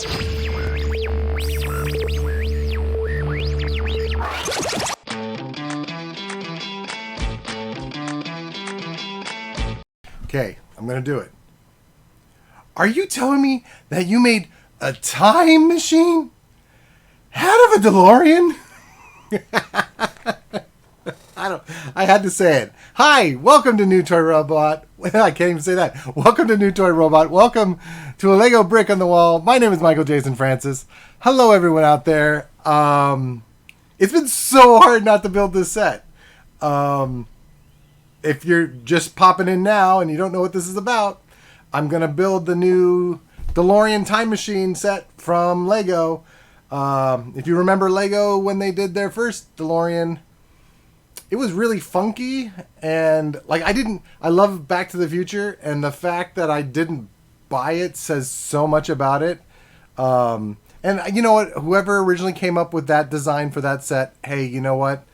Okay, I'm going to do it. Are you telling me that you made a time machine out of a DeLorean? I had to say it. Hi, welcome to New Toy Robot. I can't even say that. Welcome to New Toy Robot. Welcome to a Lego brick on the wall. My name is Michael Jason Francis. Hello, everyone out there. It's been so hard not to build this set. If you're just popping in now and you don't know what this is about, I'm going to build the new DeLorean time machine set from Lego. If you remember Lego when they did their first DeLorean, it was really funky, and like I love Back to the Future, and the fact that I didn't buy it says so much about it. And you know what, whoever originally came up with that design for that set, hey, you know what,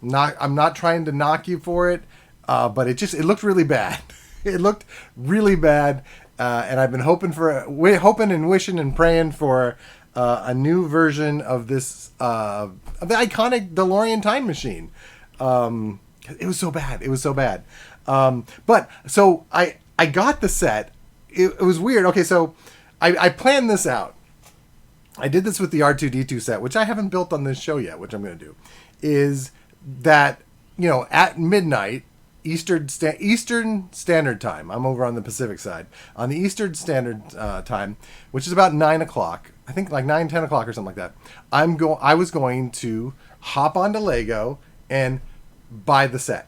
I'm not trying to knock you for it, but it looked really bad. It looked really bad, and I've been hoping and wishing and praying for a new version of this of the iconic DeLorean time machine. It was so bad. It was so bad. But so I got the set. It was weird. Okay, so I planned this out. I did this with the R2-D2 set, which I haven't built on this show yet, which I'm going to do. Is that, you know, at midnight Eastern Standard Time. I'm over on the Pacific side. On the Eastern Standard Time, which is about 9 o'clock. I think like 9, 10 o'clock or something like that. I was going to hop onto Lego and buy the set.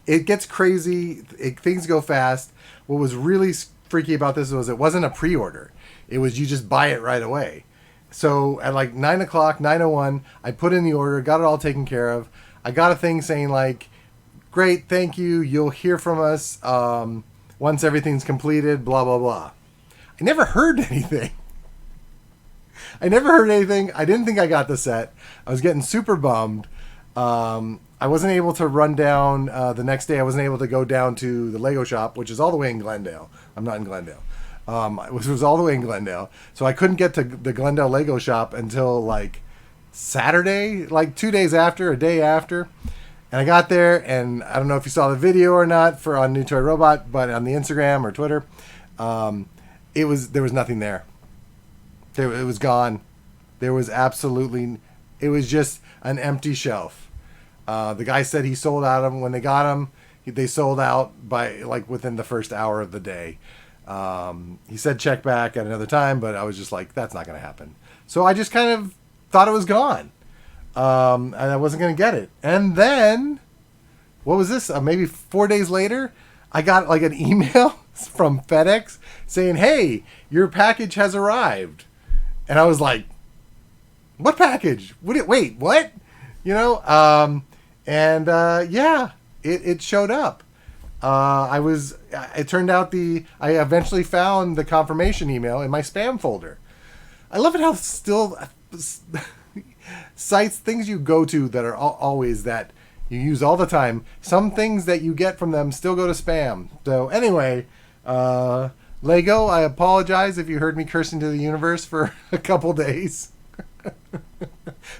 It gets crazy. Things go fast. What was really freaky about this was it wasn't a pre-order. It was you just buy it right away. So at like 9 o'clock, 9:01, I put in the order, got it all taken care of. I got a thing saying like, great, thank you. You'll hear from us once everything's completed, blah, blah, blah. I never heard anything. I didn't think I got the set. I was getting super bummed. I wasn't able to run down the next day. I wasn't able to go down to the Lego shop, which is all the way in Glendale. I'm not in Glendale. It was all the way in Glendale. So I couldn't get to the Glendale Lego shop until like Saturday, like 2 days after, a day after. And I got there, and I don't know if you saw the video or not on New Toy Robot, but on the Instagram or Twitter, there was nothing there. It was gone. There was it was just an empty shelf. The guy said he sold out of them. When they got them, they sold out by like within the first hour of the day. He said check back at another time, but I was just like, that's not going to happen. So I just kind of thought it was gone. And I wasn't going to get it. And then, what was this? Maybe 4 days later, I got like an email from FedEx saying, hey, your package has arrived. And I was like, what package? Wait, what? You know? Yeah, it showed up. It turned out I eventually found the confirmation email in my spam folder. I love it how still sites, things you go to that are always that you use all the time, some things that you get from them still go to spam. So anyway, Lego, I apologize if you heard me cursing to the universe for a couple days.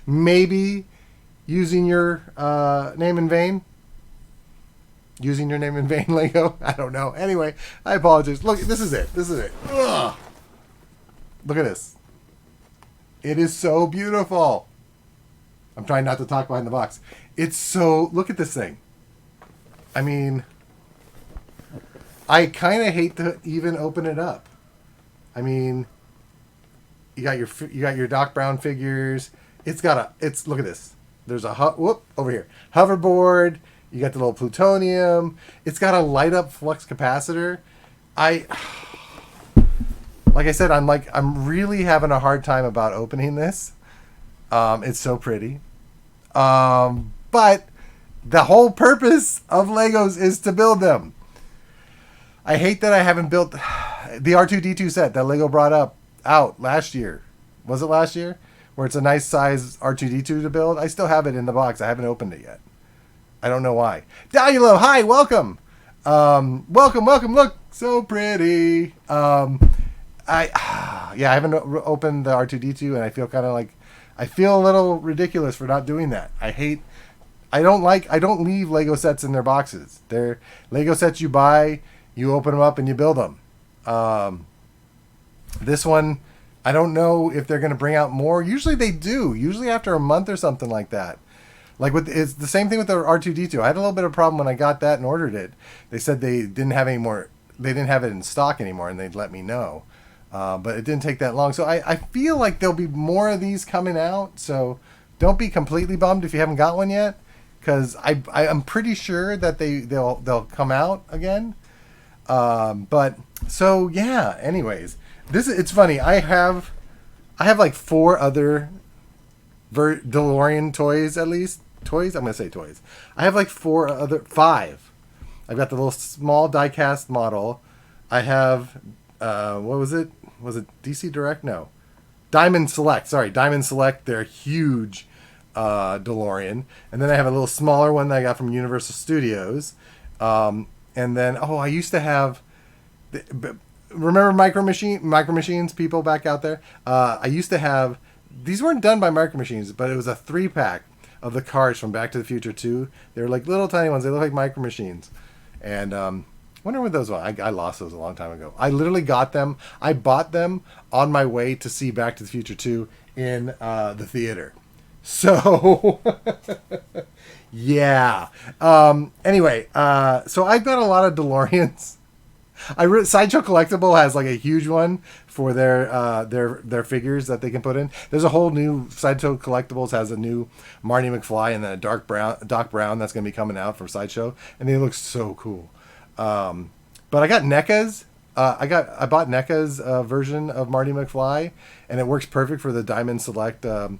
Maybe using your name in vain. Using your name in vain, Lego. I don't know. Anyway, I apologize. Look, this is it. Ugh. Look at this. It is so beautiful. I'm trying not to talk behind the box. Look at this thing. I mean, I kind of hate to even open it up. I mean, you got your Doc Brown figures. Look at this. There's a over here. Hoverboard. You got the little plutonium. It's got a light up flux capacitor. Like I said, I'm really having a hard time about opening this. It's so pretty. But the whole purpose of Legos is to build them. I hate that I haven't built the R2-D2 set that Lego brought out last year. Was it last year? Where it's a nice size R2-D2 to build. I still have it in the box. I haven't opened it yet. I don't know why. Dalulo, hi, welcome. Welcome. Look, so pretty. I haven't opened the R2D2, and I feel kind of like I feel a little ridiculous for not doing that. I don't leave Lego sets in their boxes. They're Lego sets you buy, you open them up and you build them. This one, I don't know if they're going to bring out more. Usually they do. Usually after a month or something like that. Like it's the same thing with the R2D2. I had a little bit of a problem when I got that and ordered it. They said they didn't have any more. They didn't have it in stock anymore, and they'd let me know. But it didn't take that long. So I feel like there'll be more of these coming out. So don't be completely bummed if you haven't got one yet, because I'm pretty sure that they'll come out again. But so yeah. Anyways, it's funny. I have like 4 other DeLorean toys at least. Toys? I'm gonna say toys. I have like 5. I've got the little small diecast model. I have what was it? Was it DC Direct? No, Diamond Select. Sorry, Diamond Select. They're huge DeLorean. And then I have a little smaller one that I got from Universal Studios. And then I used to have. Remember Micro Machines? People back out there. I used to have. These weren't done by Micro Machines, but it was a 3-pack of the cars from Back to the Future 2. They were like little tiny ones. They look like Micro Machines. And wonder what those were. I lost those a long time ago. I literally got them. I bought them on my way to see Back to the Future 2 in the theater. So, yeah. Anyway, so I've got a lot of DeLoreans. Sideshow Collectible has like a huge one for their figures that they can put in. There's a whole new Sideshow Collectibles has a new Marty McFly and then a Doc Brown that's going to be coming out from Sideshow, and they look so cool. But I got NECA's. I bought NECA's version of Marty McFly, and it works perfect for the Diamond Select Back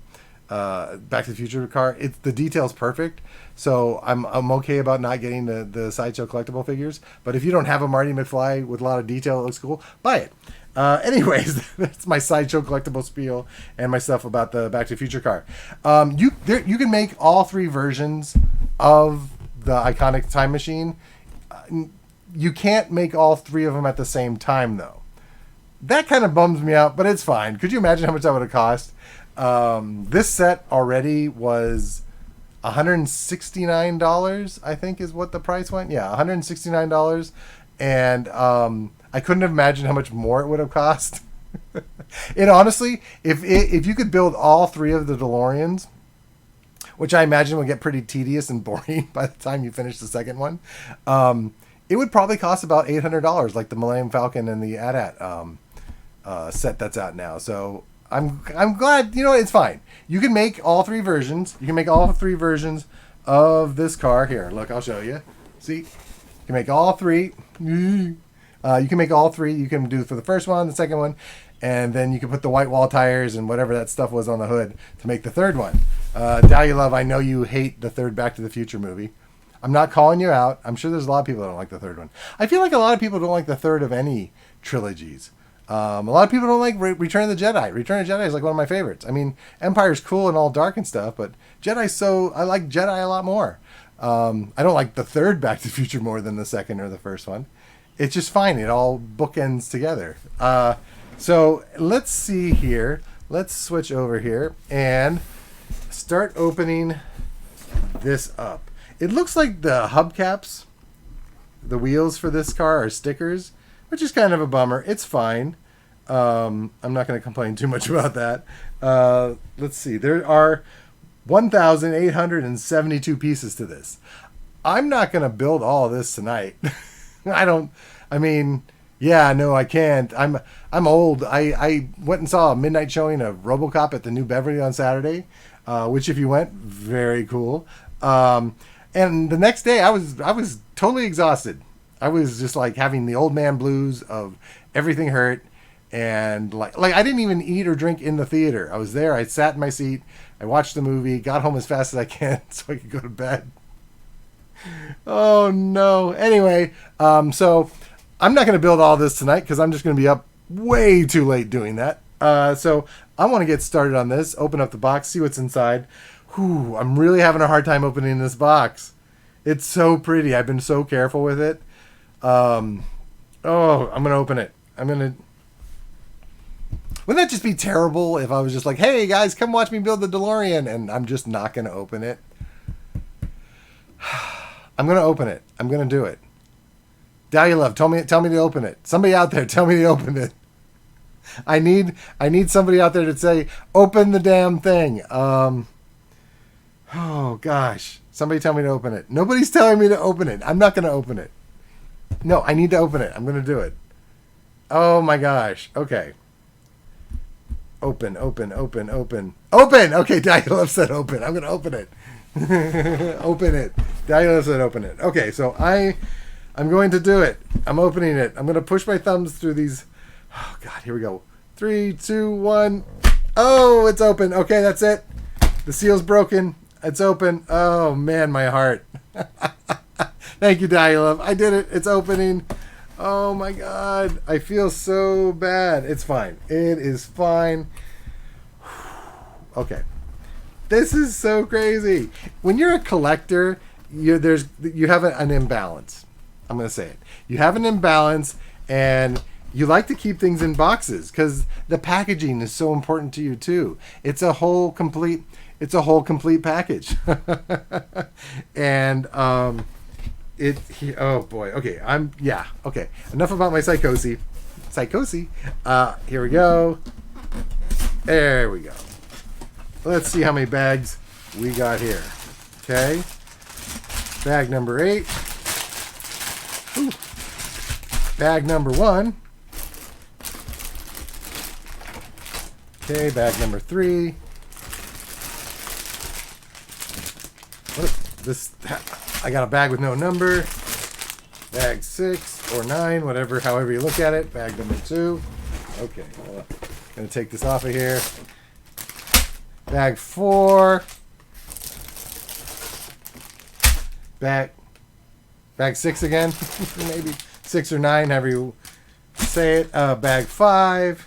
to the Future car. The detail's perfect, so I'm okay about not getting the Sideshow Collectible figures. But if you don't have a Marty McFly with a lot of detail that looks cool, buy it. Anyways, that's my Sideshow Collectible spiel and my stuff about the Back to the Future car. You can make all 3 versions of the iconic time machine. You can't make all 3 of them at the same time, though. That kind of bums me out, but it's fine. Could you imagine how much that would have cost? This set already was $169, I think is what the price went. Yeah, $169. And I couldn't have imagined how much more it would have cost. And honestly, if you could build all 3 of the DeLoreans, which I imagine would get pretty tedious and boring by the time you finish the second one, it would probably cost about $800, like the Millennium Falcon and the AT-AT set that's out now. So I'm glad, it's fine. You can make all 3 versions. You can make all 3 versions of this car. Here, look, I'll show you. See? You can make all 3. You can make all 3. You can do for the first one, the second one, and then you can put the white wall tires and whatever that stuff was on the hood to make the third one. Dahlia Love, I know you hate the third Back to the Future movie. I'm not calling you out. I'm sure there's a lot of people that don't like the third one. I feel like a lot of people don't like the third of any trilogies. A lot of people don't like Return of the Jedi. Return of the Jedi is like one of my favorites. I mean, Empire's cool and all dark and stuff, but I like Jedi a lot more. I don't like the third Back to the Future more than the second or the first one. It's just fine. It all bookends together. So let's see here. Let's switch over here and start opening this up. It looks like the hubcaps, the wheels for this car are stickers, which is kind of a bummer. It's fine. I'm not going to complain too much about that. Let's see. There are 1,872 pieces to this. I'm not going to build all of this tonight. I can't. I'm old. I went and saw a midnight showing of RoboCop at the New Beverly on Saturday, which if you went, very cool. And the next day I was totally exhausted. I was just like having the old man blues of everything hurt, and like I didn't even eat or drink in the theater. I was there. I sat in my seat. I watched the movie. Got home as fast as I can so I could go to bed. Oh no. Anyway, so I'm not going to build all this tonight because I'm just going to be up way too late doing that. So I want to get started on this. Open up the box, see what's inside. Whew, I'm really having a hard time opening this box. It's so pretty. I've been so careful with it. I'm going to open it. Wouldn't that just be terrible if I was just like, hey guys, come watch me build the DeLorean, and I'm just not going to open it? I'm going to open it. I'm going to do it. Dahlia Love, tell me to open it. Somebody out there, tell me to open it. I need somebody out there to say, open the damn thing. Oh gosh. Somebody tell me to open it. Nobody's telling me to open it. I'm not going to open it. No, I need to open it. I'm going to do it. Oh my gosh. Okay. Open. Open. Okay, Dahlia Love said open. I'm going to open it. Open it. Dahlia Love said open it. Okay, so I'm going to do it. I'm opening it. I'm going to push my thumbs through these. Oh, God. Here we go. 3, 2, 1. Oh, it's open. Okay, that's it. The seal's broken. It's open. Oh, man, my heart. Thank you, Dahlia Love. I did it. It's opening. Oh, my God. I feel so bad. It's fine. It is fine. Okay. This is so crazy. When you're a collector, you have an imbalance. I'm going to say it. You have an imbalance, and you like to keep things in boxes because the packaging is so important to you too. It's a whole complete package. And oh boy. Okay, okay. Enough about my psychosis. Here we go. There we go. Let's see how many bags we got here. Okay. Bag number 8. Ooh. Bag number 1. Okay, bag number 3. What is this? I got a bag with no number. Bag 6 or 9, however you look at it. Bag number 2. Okay, gonna take this off of here. Bag 4. Bag 6 again. Maybe 6 or 9, however you say it. Bag 5.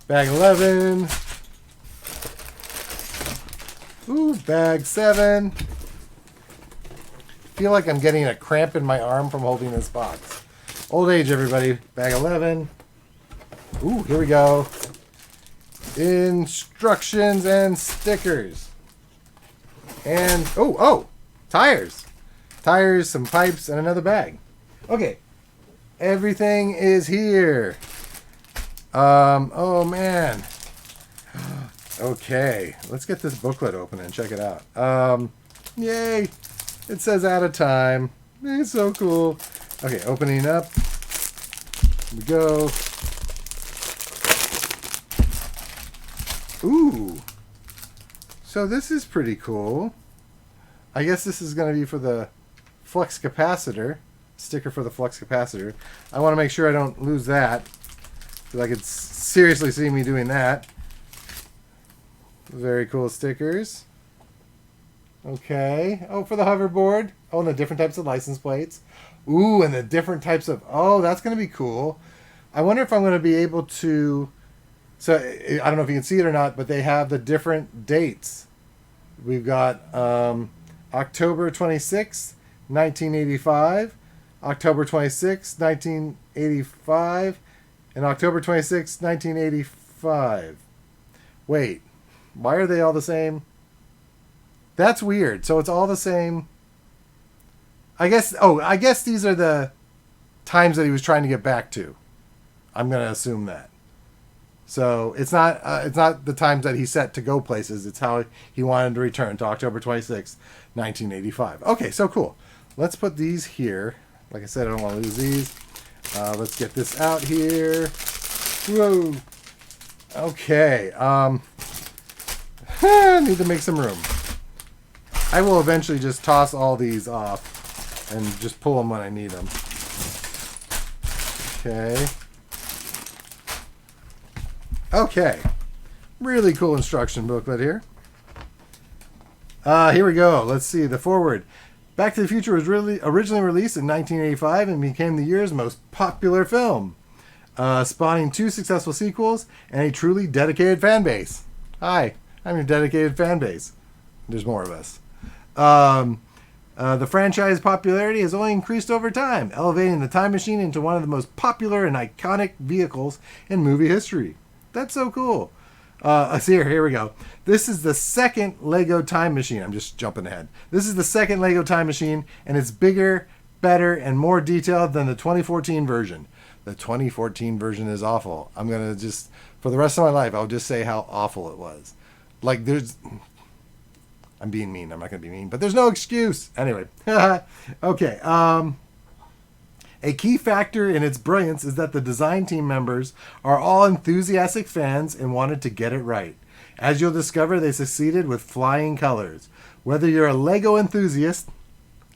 Bag 11. Ooh, bag 7. Feel like I'm getting a cramp in my arm from holding this box. Old age, everybody. Bag 11. Ooh, here we go. Instructions and stickers. And, tires. Tires, some pipes, and another bag. Okay. Everything is here. Oh, man. Okay. Let's get this booklet open and check it out. Yay. It says out of time. It's so cool. Okay, opening up. Here we go. Ooh. So this is pretty cool. I guess this is going to be for the flux capacitor. Sticker for the flux capacitor. I want to make sure I don't lose that, because I could seriously see me doing that. Very cool stickers. Okay. Oh, for the hoverboard. Oh, and the different types of license plates. Ooh, and the different types of... Oh, that's going to be cool. I wonder if I'm going to be able to... So, I don't know if you can see it or not, but they have the different dates. We've got October 26, 1985, October 26, 1985, and October 26, 1985. Wait, why are they all the same? That's weird. So it's all the same. I guess these are the times that he was trying to get back to. I'm going to assume that. So it's not the times that he set to go places. It's how he wanted to return to October 26, 1985. Okay, so cool. Let's put these here. Like I said, I don't want to lose these. Let's get this out here. Whoa. Okay. Need to make some room. I will eventually just toss all these off and just pull them when I need them. Okay. Okay. Really cool instruction booklet here. Here we go. Let's see. The foreword. Back to the Future was originally released in 1985 and became the year's most popular film, spawning 2 successful sequels and a truly dedicated fan base. Hi, I'm your dedicated fan base. There's more of us. The franchise popularity has only increased over time, elevating the Time Machine into one of the most popular and iconic vehicles in movie history. That's so cool. So here we go. This is the second Lego Time Machine. I'm just jumping ahead. This is the second Lego Time Machine, and it's bigger, better, and more detailed than the 2014 version. The 2014 version is awful. I'm going to just, for the rest of my life, I'll just say how awful it was. Like, I'm being mean. I'm not going to be mean, but there's no excuse. Anyway. Okay. A key factor in its brilliance is that the design team members are all enthusiastic fans and wanted to get it right. As you'll discover, they succeeded with flying colors. Whether you're a Lego enthusiast,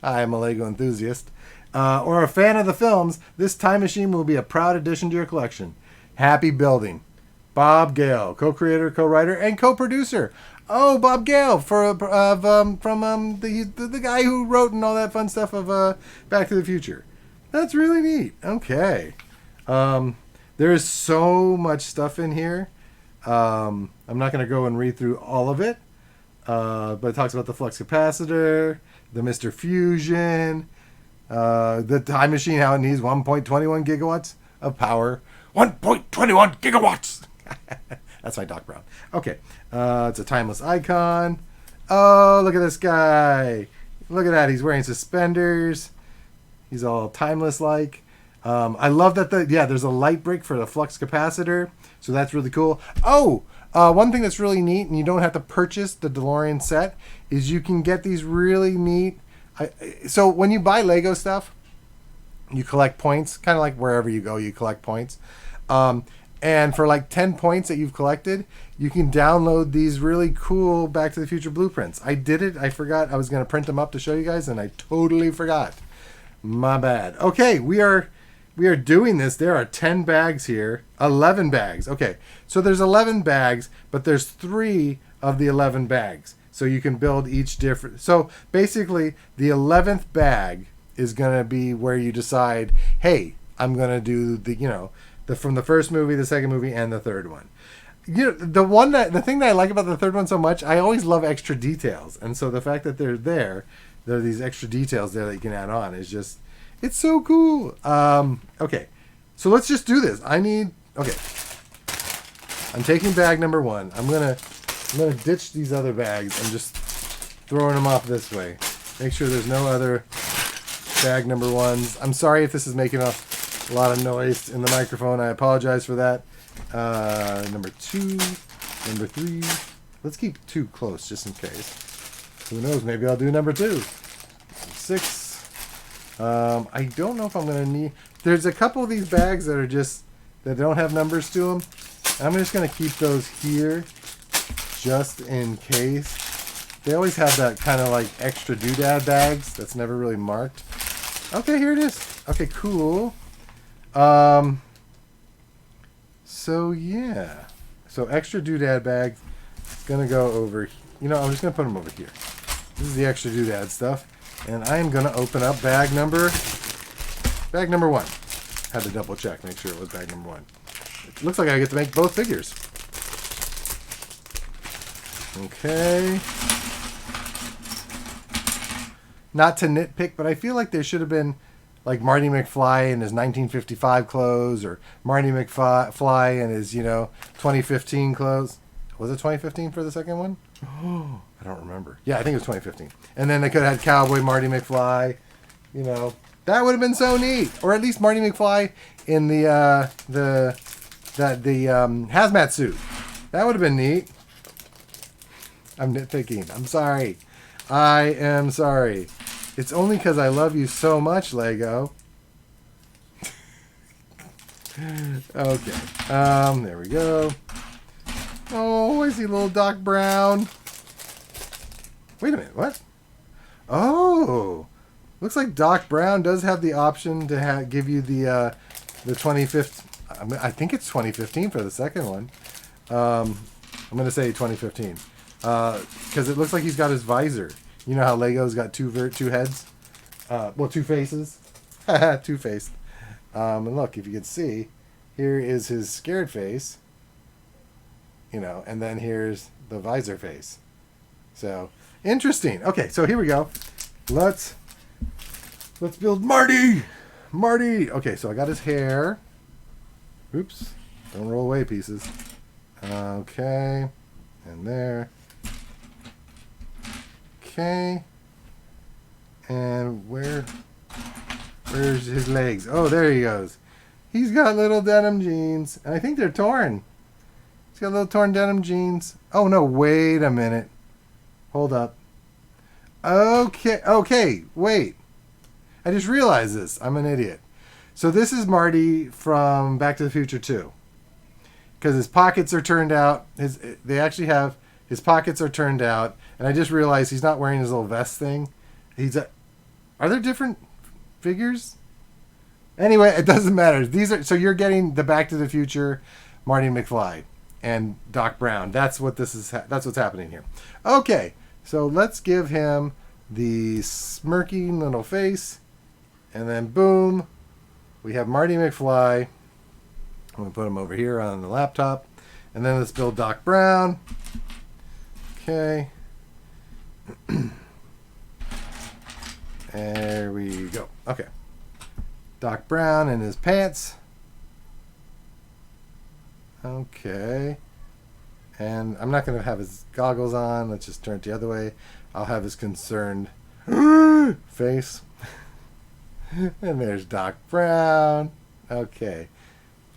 I am a Lego enthusiast, or a fan of the films, this time machine will be a proud addition to your collection. Happy building. Bob Gale, co-creator, co-writer, and co-producer. Oh, Bob Gale from the guy who wrote and all that fun stuff of Back to the Future. That's really neat. Okay. There is so much stuff in here. I'm not going to go and read through all of it. But it talks about the flux capacitor, the Mr. Fusion, the time machine, how it needs 1.21 gigawatts of power. 1.21 gigawatts! That's my Doc Brown. Okay. It's a timeless icon. Oh, look at this guy. Look at that. He's wearing suspenders. He's all timeless-like. I love that there's a light brick for the flux capacitor. So that's really cool. Oh, one thing that's really neat, and you don't have to purchase the DeLorean set, is you can get these really neat... So when you buy Lego stuff, you collect points. Kind of like wherever you go, you collect points. And for like 10 points that you've collected, you can download these really cool Back to the Future blueprints. I did it. I forgot I was going to print them up to show you guys, and I totally forgot. My bad. Okay, we are doing this. There are 10 bags here. 11 bags. Okay, so there's 11 bags, but there's 3 of the 11 bags. So you can build each different... So basically, the 11th bag is going to be where you decide, hey, I'm going to do from the first movie, the second movie, and the third one. The thing that I like about the third one so much, I always love extra details. And so the fact that there are these extra details there that you can add on is just, it's so cool. Okay, so let's just do this. Okay, I'm taking bag number 1. I'm gonna ditch these other bags. I'm just throwing them off this way. Make sure there's no other bag number 1s. I'm sorry if this is making a lot of noise in the microphone. I apologize for that. Number 2, number 3. Let's keep 2 close just in case. Who knows? Maybe I'll do number 2. 6. I don't know if I'm going to need... There's a couple of these bags that don't have numbers to them. I'm just going to keep those here just in case. They always have that kind of like extra doodad bags that's never really marked. Okay, here it is. Okay, cool. So yeah. So extra doodad bags. It's going to go over... I'm just going to put them over here. This is the extra doodad stuff. And I am going to open up bag number 1. Had to double check, make sure it was bag number 1. It looks like I get to make both figures. Okay. Not to nitpick, but I feel like there should have been like Marty McFly in his 1955 clothes, or Marty McFly in his, 2015 clothes. Was it 2015 for the second one? I don't remember. Yeah, I think it was 2015. And then they could have had Cowboy Marty McFly. That would have been so neat. Or at least Marty McFly in the hazmat suit. That would have been neat. I'm nitpicking. I'm sorry. I am sorry. It's only because I love you so much, Lego. Okay. There we go. Oh, I see little Doc Brown. Wait a minute, what? Oh, looks like Doc Brown does have the option to give you the 2015. I think it's 2015 for the second one. I'm going to say 2015 because it looks like he's got his visor. You know how Lego's got two heads? 2 faces. Two-faced. And look, if you can see, here is his scared face. And then here's the visor face. So, interesting. Okay, so here we go. Let's build Marty. Marty. Okay, so I got his hair. Oops. Don't roll away pieces. Okay. And there. Okay. And where's his legs? Oh, there he goes. He's got little denim jeans. And I think they're torn. He's got little torn denim jeans. Oh, no. Wait a minute. Hold up. Okay. Wait. I just realized this. I'm an idiot. So this is Marty from Back to the Future 2. Because his pockets are turned out. His pockets are turned out. And I just realized he's not wearing his little vest thing. Are there different figures? Anyway, it doesn't matter. So you're getting the Back to the Future Marty McFly and Doc Brown. That's what's happening here. Okay, so let's give him the smirky little face, and then boom, we have Marty McFly. I'm gonna put him over here on the laptop, and then let's build Doc Brown. Okay. There we go. Okay. Doc Brown in his pants. Okay. And I'm not going to have his goggles on. Let's just turn it the other way. I'll have his concerned face. And there's Doc Brown. Okay.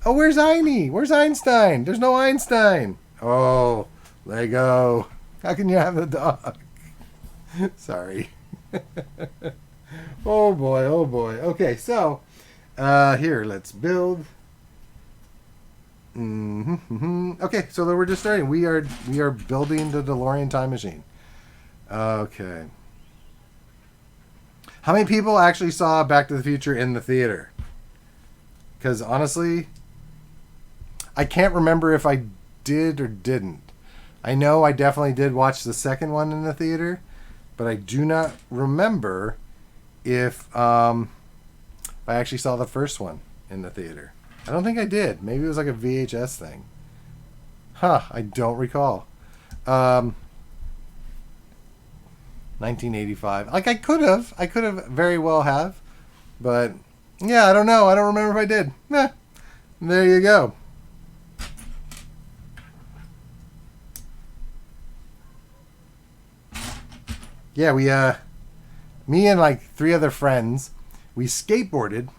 Oh, where's Einie? Where's Einstein? There's no Einstein. Oh, Lego. How can you have a dog? Sorry. Oh boy. Okay, so here, let's build. Okay, so we're just starting. We are building the DeLorean time machine. Okay. How many people actually saw Back to the Future in the theater? Because honestly, I can't remember if I did or didn't. I know I definitely did watch the second one in the theater, but I do not remember if I actually saw the first one in the theater. I don't think I did. Maybe it was like a VHS thing. I don't recall. 1985. Like I could have very well have, but yeah, I don't know. I don't remember if I did. There you go. Yeah, me and like 3 other friends, we skateboarded.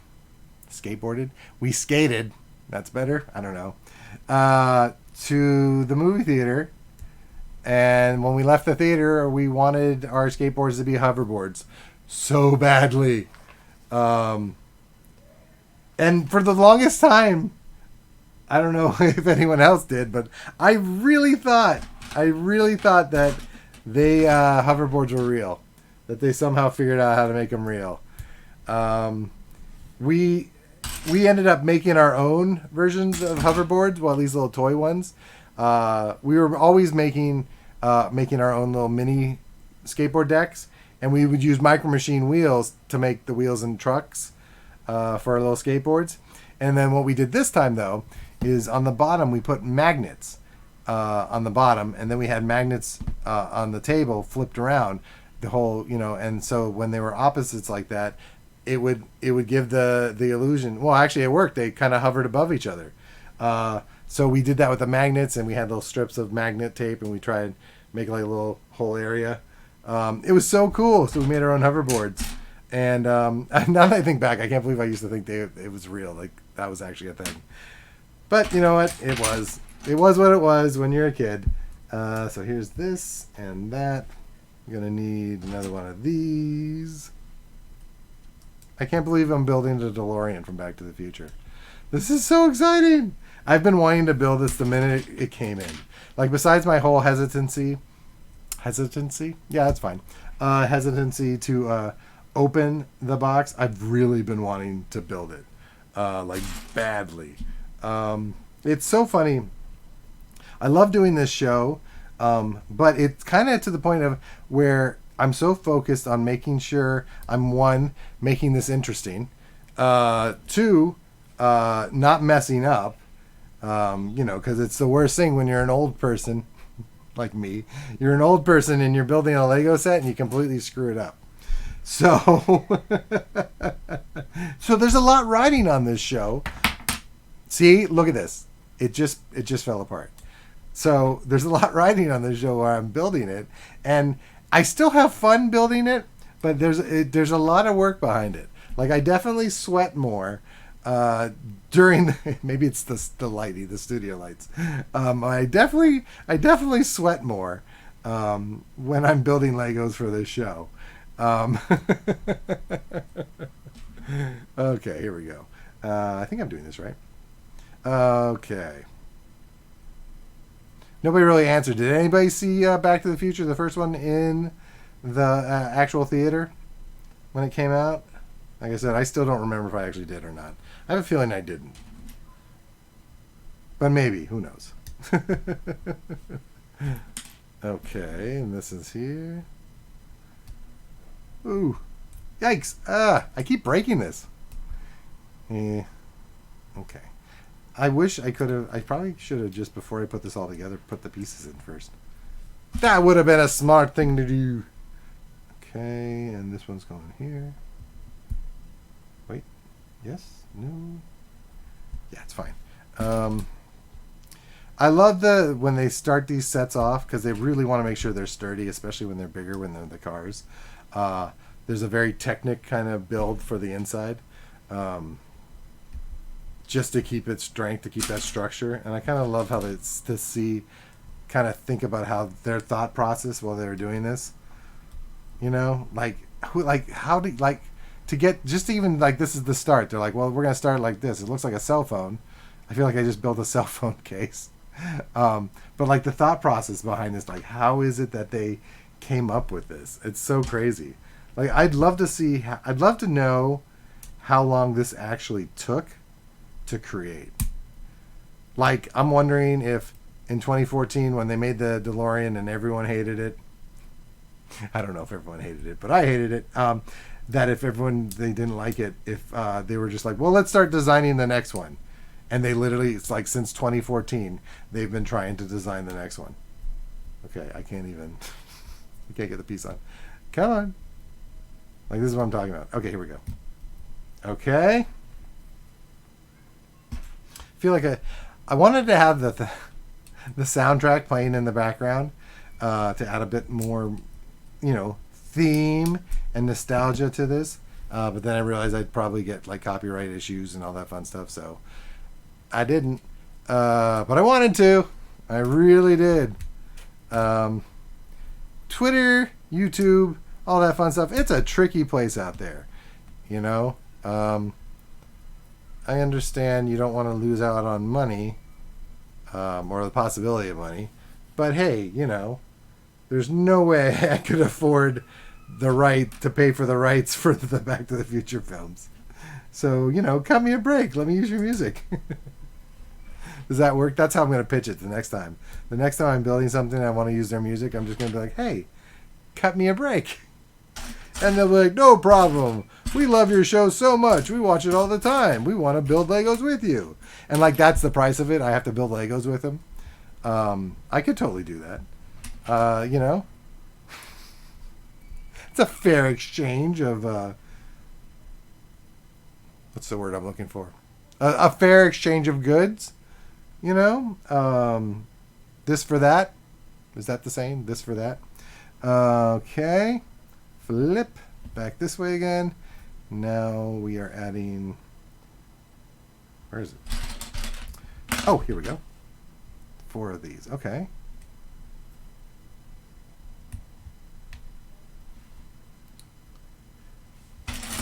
We skated. That's better. I don't know. To the movie theater. And when we left the theater, we wanted our skateboards to be hoverboards so badly. And for the longest time, I don't know if anyone else did, but I really thought that they hoverboards were real. That they somehow figured out how to make them real. We ended up making our own versions of hoverboards, well, these little toy ones. We were always making our own little mini skateboard decks, and we would use Micro Machine wheels to make the wheels in trucks for our little skateboards. And then what we did this time, though, is on the bottom we put magnets on the bottom, and then we had magnets on the table flipped around the whole, and so when they were opposites like that, it would give the illusion. Well, actually, it worked. They kind of hovered above each other. So we did that with the magnets, and we had little strips of magnet tape, and we tried to make like a little whole area. It was so cool. So we made our own hoverboards. And now that I think back, I can't believe I used to think it was real. Like that was actually a thing. But you know what? It was what it was when you're a kid. So here's this and that. I'm going to need another one of these. I can't believe I'm building the DeLorean from Back to the Future. This is so exciting. I've been wanting to build this the minute it came in. Like, besides my whole hesitancy? Yeah, that's fine. Hesitancy to open the box, I've really been wanting to build it. Like, badly. It's so funny. I love doing this show, but it's kind of to the point of where I'm so focused on making sure I'm, 1, making this interesting, 2, not messing up, because it's the worst thing when you're an old person like me. You're an old person and you're building a Lego set and you completely screw it up. So, so there's a lot riding on this show. See, look at this. It just fell apart. So there's a lot riding on this show where I'm building it, and I still have fun building it, but there's a lot of work behind it. Like I definitely sweat more during maybe it's the lighting, the studio lights. I definitely sweat more when I'm building Legos for this show. Okay, here we go. I think I'm doing this right. Okay. Nobody really answered. Did anybody see Back to the Future, the first one, in the actual theater when it came out? Like I said, I still don't remember if I actually did or not. I have a feeling I didn't. But maybe. Who knows? Okay, and this is here. Ooh. Yikes. I keep breaking this. Yeah. Okay. I wish I could have. I probably should have, just before I put this all together, put the pieces in first. That would have been a smart thing to do. Okay, and this one's going here. Wait. Yes? No? Yeah, it's fine. I love when they start these sets off, because they really want to make sure they're sturdy, especially when they're bigger, when they're the cars. There's a very Technic kind of build for the inside. Just to keep its strength, to keep that structure. And I kind of love how it's to see, kind of think about how their thought process while they were doing this. You know, how do, to get, just even like this is the start. They're like, well, we're going to start like this. It looks like a cell phone. I feel like I just built a cell phone case. But like the thought process behind this, like how is it that they came up with this? It's so crazy. Like I'd love to know how long this actually took to create. Like, I'm wondering if in 2014 when they made the DeLorean and everyone hated it, I don't know if everyone hated it, but I hated it, that if they didn't like it, if they were just like, well, let's start designing the next one. And they literally, it's like since 2014 they've been trying to design the next one. Okay, I can't get the piece on. Come on. Like, this is what I'm talking about. Okay, here we go. Okay. I feel like I wanted to have the soundtrack playing in the background to add a bit more, theme and nostalgia to this. But then I realized I'd probably get like copyright issues and all that fun stuff, so I didn't. But I wanted to. I really did. Twitter, YouTube, all that fun stuff. It's a tricky place out there, I understand you don't want to lose out on money, or the possibility of money, but hey, there's no way I could afford the right to pay for the rights for the Back to the Future films. So, cut me a break. Let me use your music. Does that work? That's how I'm going to pitch it the next time. The next time I'm building something and I want to use their music, I'm just going to be like, hey, cut me a break. And they'll be like, no problem. We love your show so much. We watch it all the time. We want to build Legos with you. And like, that's the price of it. I have to build Legos with them. I could totally do that. It's a fair exchange of, what's the word I'm looking for? A fair exchange of goods, this for that. Is that the same? This for that. Okay. Flip back this way again. Now we are adding, where is it? Oh, here we go. 4 of these. Okay.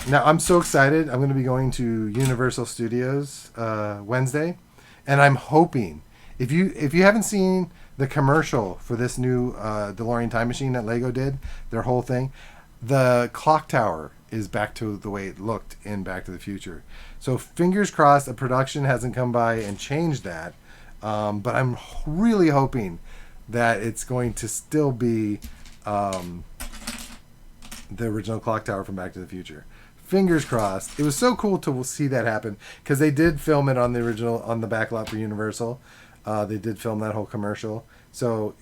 Now I'm so excited. I'm going to be going to Universal Studios Wednesday, and I'm hoping if you haven't seen the commercial for this new DeLorean time machine that Lego did, their whole thing, the clock tower is back to the way it looked in Back to the Future. So fingers crossed the production hasn't come by and changed that. But I'm really hoping that it's going to still be the original clock tower from Back to the Future. Fingers crossed. It was so cool to see that happen because they did film it on the original, on the backlot for Universal. They did film that whole commercial. So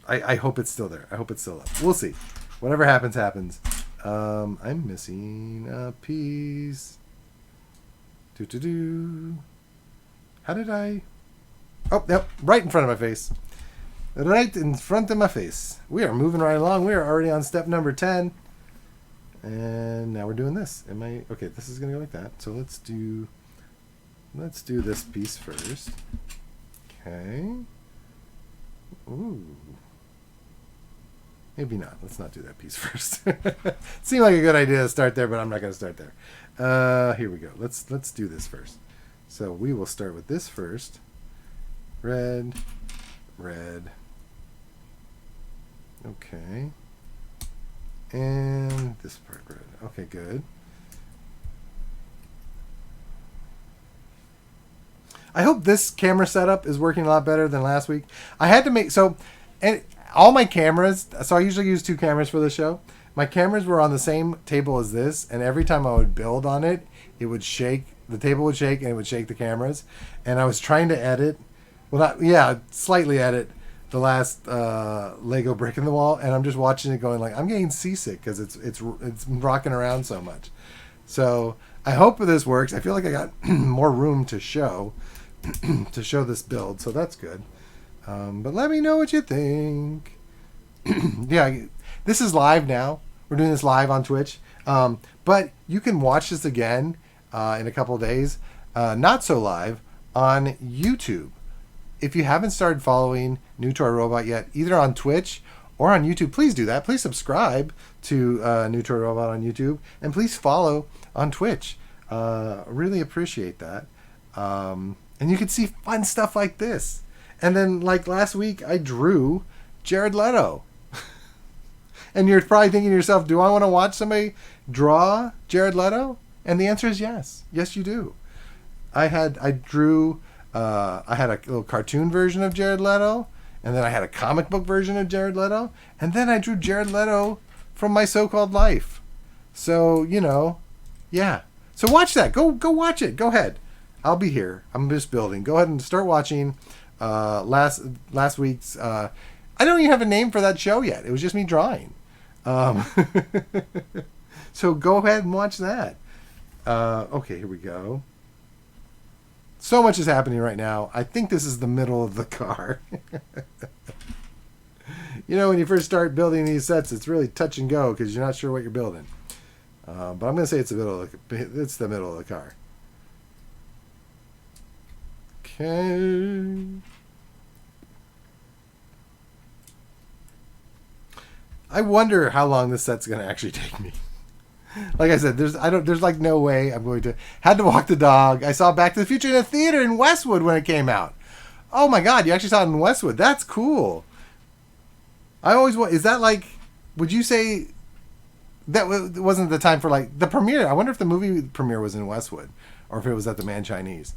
I hope it's still there. I hope it's still up. We'll see. Whatever happens, happens. I'm missing a piece. How did I? Oh, yep, right in front of my face. Right in front of my face. We are moving right along. We are already on step number 10. And now we're doing this. Okay, this is going to go like that. So let's do this piece first. Okay. Ooh. Maybe not. Let's not do that piece first. Seemed like a good idea to start there, but I'm not going to start there. Here we go. Let's do this first. So we will start with this first. Red, red. Okay. And this part red. Okay, good. I hope this camera setup is working a lot better than last week. I had to make and all my cameras. So I usually use 2 cameras for the show. My cameras were on the same table as this, and every time I would build on it, it would shake. The table would shake, and it would shake the cameras. And I was trying to edit, slightly edit the last Lego brick in the wall, and I'm just watching it going like I'm getting seasick because it's rocking around so much. So I hope this works. I feel like I got more room to show this build, so that's good. But let me know what you think. Yeah, this is live now. We're doing this live on Twitch, but you can watch this again in a couple of days. Not so live on YouTube. If you haven't started following New Toy Robot yet, either on Twitch or on YouTube, please do that. Please subscribe to New Toy Robot on YouTube, and please follow on Twitch. Really appreciate that. And you can see fun stuff like this. And then, like last week, I drew Jared Leto. And you're probably thinking to yourself, do I want to watch somebody draw Jared Leto? And the answer is yes. Yes, you do. I had a little cartoon version of Jared Leto, and then I had a comic book version of Jared Leto, and then I drew Jared Leto from My So-Called Life. So, yeah. So watch that. Go watch it. Go ahead. I'll be here. I'm just building. Go ahead and start watching last week's. I don't even have a name for that show yet. It was just me drawing. So go ahead and watch that. Okay, here we go. So much is happening right now. I think this is the middle of the car. When you first start building these sets, it's really touch and go because you're not sure what you're building. But I'm going to say it's the middle of the car. Okay. I wonder how long this set's going to actually take me. Like I said, there's like no way I'm going to. Had to walk the dog. I saw Back to the Future in a theater in Westwood when it came out. Oh my God, you actually saw it in Westwood. That's cool. Is that like, would you say that wasn't the time for like the premiere? I wonder if the movie premiere was in Westwood or if it was at the Man Chinese.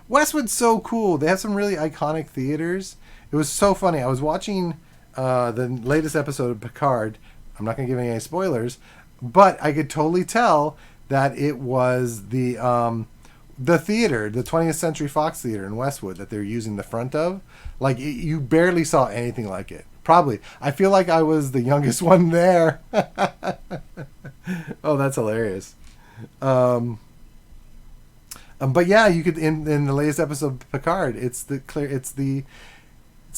Westwood's so cool. They have some really iconic theaters. It was so funny. I was watching the latest episode of Picard. I'm not going to give any spoilers, but I could totally tell that it was the theater, the 20th Century Fox Theater in Westwood that they're using the front of. Like, you barely saw anything like it. Probably. I feel like I was the youngest one there. Oh, that's hilarious. But yeah, you could in the latest episode of Picard, it's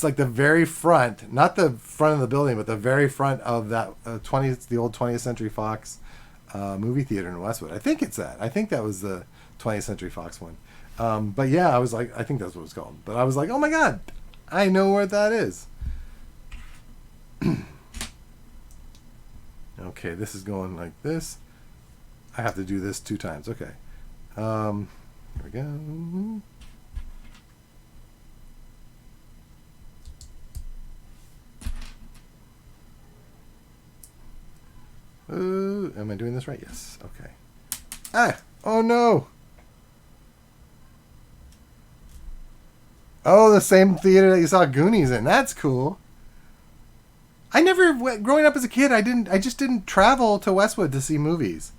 like the very front, not the front of the building, but the very front of that the old 20th Century Fox movie theater in Westwood. I think it's that. I think that was the 20th Century Fox one. But yeah, I was like, I think that's what it's called. But I was like, oh my God, I know where that is. Okay, this is going like this. I have to do this 2 times. Okay. Here we go. Am I doing this right? Yes. Okay. Oh no. Oh, the same theater that you saw Goonies in. That's cool. Growing up as a kid, I just didn't travel to Westwood to see movies.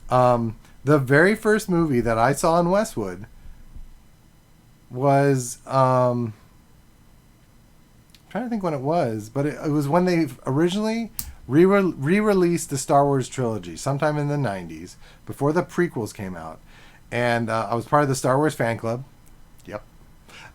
The very first movie that I saw in Westwood was, I'm trying to think when it was, but it was when they originally re-released the Star Wars trilogy sometime in the 90s, before the prequels came out. And I was part of the Star Wars fan club. Yep.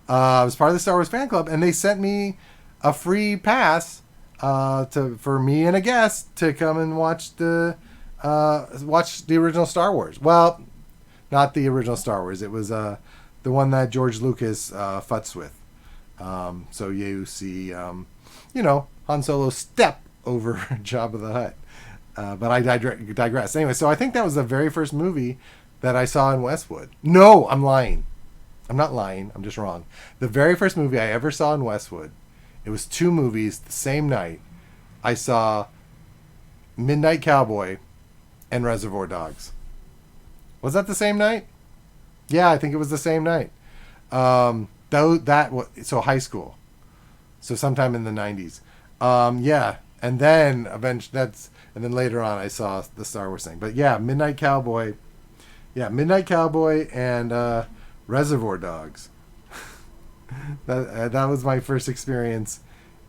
I was part of the Star Wars fan club, and they sent me a free pass for me and a guest to come and watch the original Star Wars. Well, not the original Star Wars. It was the one that George Lucas futzed with. So you see, Han Solo step over Jabba the Hutt. But I digress. Anyway, so I think that was the very first movie that I saw in Westwood. No, I'm lying. I'm not lying. I'm just wrong. The very first movie I ever saw in Westwood, it was 2 movies the same night. I saw Midnight Cowboy and Reservoir Dogs. Was that the same night? Yeah, I think it was the same night. So high school. So sometime in the 90s. Yeah, and then and then later on I saw the Star Wars thing. But yeah, Midnight Cowboy. Yeah, Midnight Cowboy and Reservoir Dogs. that was my first experience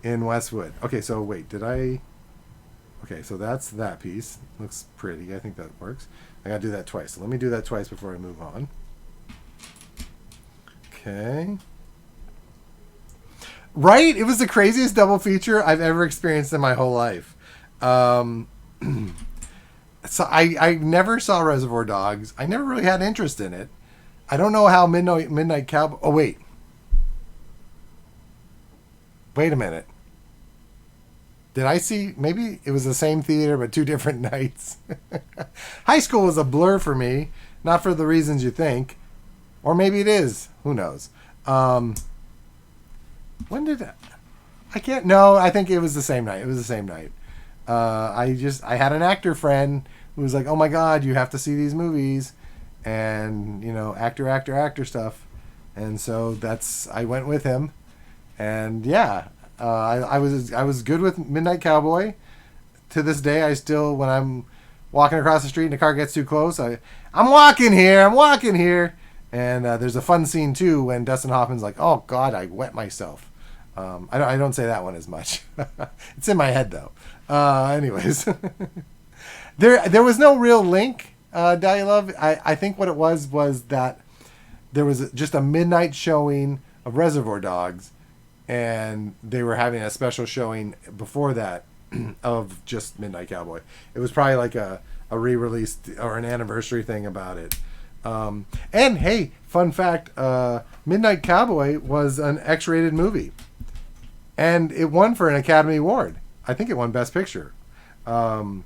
in Westwood. Okay, so wait, Okay, so that's that piece. Looks pretty. I think that works. I gotta do that twice. So let me do that twice before I move on. Okay. Right? It was the craziest double feature I've ever experienced in my whole life. So I never saw Reservoir Dogs. I never really had interest in it. I don't know how Midnight Cowboy... Oh, wait. Wait a minute. Did I see... Maybe it was the same theater, but 2 different nights. High school was a blur for me. Not for the reasons you think. Or maybe it is. Who knows? When did... I can't... No, I think it was the same night. It was the same night. I had an actor friend who was like, oh my God, you have to see these movies. And, actor stuff. And so I went with him. And yeah, I was good with Midnight Cowboy. To this day, I still, when I'm walking across the street and the car gets too close, I'm walking here. And there's a fun scene too when Dustin Hoffman's like, oh God, I wet myself. I don't say that one as much. It's in my head though. Anyways, there was no real link, Dahlia Love. I think what it was that there was just a midnight showing of Reservoir Dogs, and they were having a special showing before that of just Midnight Cowboy. It was probably like a re-release or an anniversary thing about it. And hey, fun fact, Midnight Cowboy was an X-rated movie, and it won for an Academy Award. I think it won Best Picture. How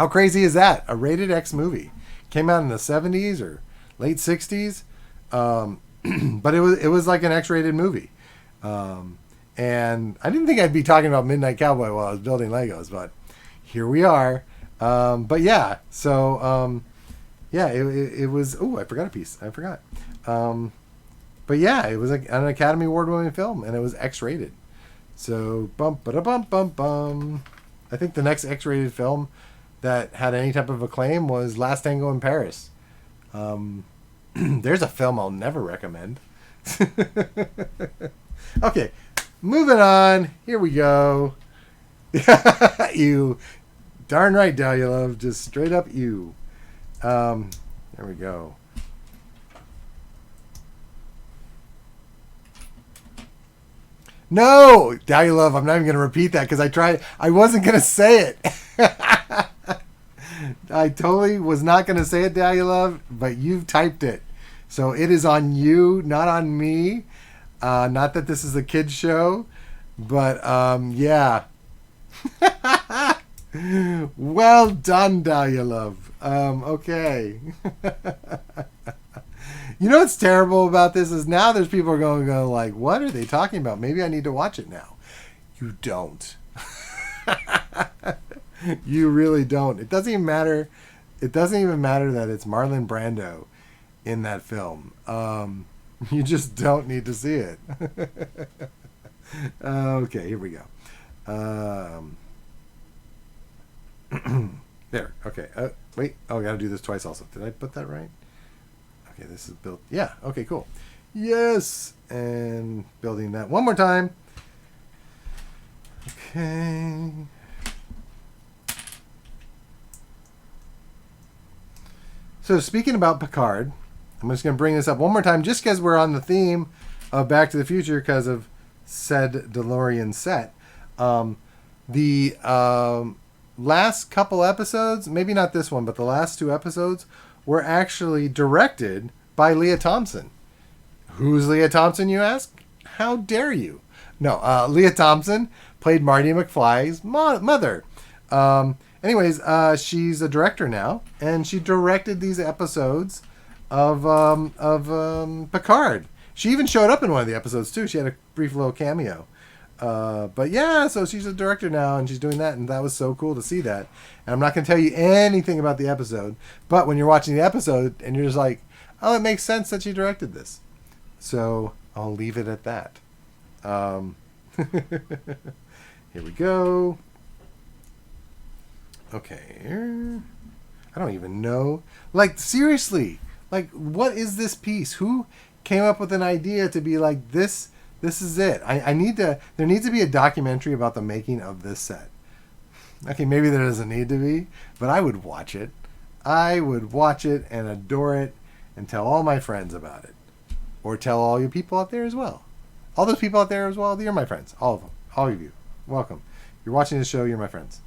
crazy is that? A rated X movie came out in the 70s or late 60s, but it was like an X-rated movie. And I didn't think I'd be talking about Midnight Cowboy while I was building Legos, but here we are. But yeah, so yeah, it was. Oh, I forgot a piece. I forgot. But yeah, it was an Academy Award-winning film, and it was X-rated. So bum. I think the next X-rated film that had any type of acclaim was Last Tango in Paris. There's a film I'll never recommend. Okay, moving on. Here we go. You darn right, Dahlia Love. Just straight up you. There we go. No, Dahlia Love, I'm not even going to repeat that because I wasn't going to say it. I totally was not going to say it, Dahlia Love, but you've typed it. So it is on you, not on me. Not that this is a kid's show, but yeah. Well done, Dahlia Love. Okay. You know what's terrible about this is now there's people going like, what are they talking about? Maybe I need to watch it now. You don't. You really don't. It doesn't even matter. It doesn't even matter that it's Marlon Brando in that film. You just don't need to see it. Okay, here we go. There. Okay. Wait. Oh, I got to do this twice also. Did I put that right? Okay, this is built. Yeah. Okay, cool. Yes. And building that one more time. Okay. So speaking about Picard, I'm just going to bring this up one more time, just because we're on the theme of Back to the Future, because of said DeLorean set. The last couple episodes, maybe not this one, but the last 2 episodes were actually directed by Leah Thompson. Who's Leah Thompson, you ask? How dare you? No, Leah Thompson played Marty McFly's mother. Anyways, she's a director now, and she directed these episodes of Picard. She even showed up in one of the episodes too. She had a brief little cameo. But yeah, so she's a director now, and she's doing that, and that was so cool to see that. And I'm not going to tell you anything about the episode, but when you're watching the episode and you're just like, oh, it makes sense that she directed this. So I'll leave it at that. Here we go. Okay. I don't even know. Like, seriously. Like, what is this piece? Who came up with an idea to be like, this is it? There needs to be a documentary about the making of this set. Okay, maybe there doesn't need to be, but I would watch it. I would watch it and adore it and tell all my friends about it. Or tell all you people out there as well. All those people out there as well, you're my friends. All of them. All of you. Welcome. You're watching this show, you're my friends.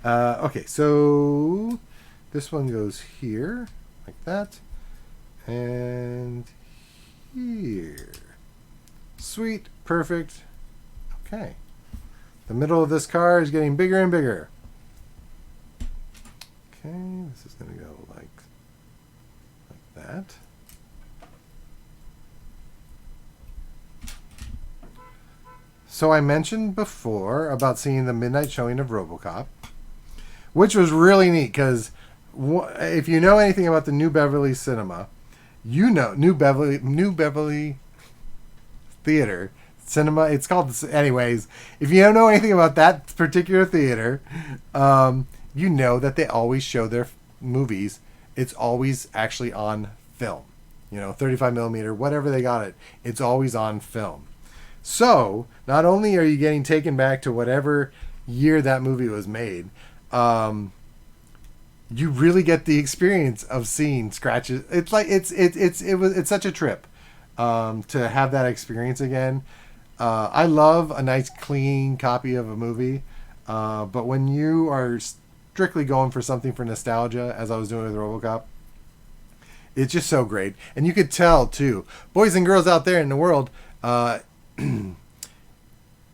Okay, so this one goes here, like that. And here. Sweet. Perfect. Okay. The middle of this car is getting bigger and bigger. Okay, this is going to go like that. So I mentioned before about seeing the midnight showing of RoboCop, which was really neat because if you know anything about the New Beverly Cinema, you know New Beverly Theater Cinema. It's called, anyways. If you don't know anything about that particular theater, you know that they always show their movies. It's always actually on film. 35 millimeter, whatever they got it. It's always on film. So, not only are you getting taken back to whatever year that movie was made, you really get the experience of seeing scratches. It's like it's such a trip to have that experience again. I love a nice clean copy of a movie, but when you are strictly going for something for nostalgia, as I was doing with RoboCop, it's just so great. And you could tell too, boys and girls out there in the world.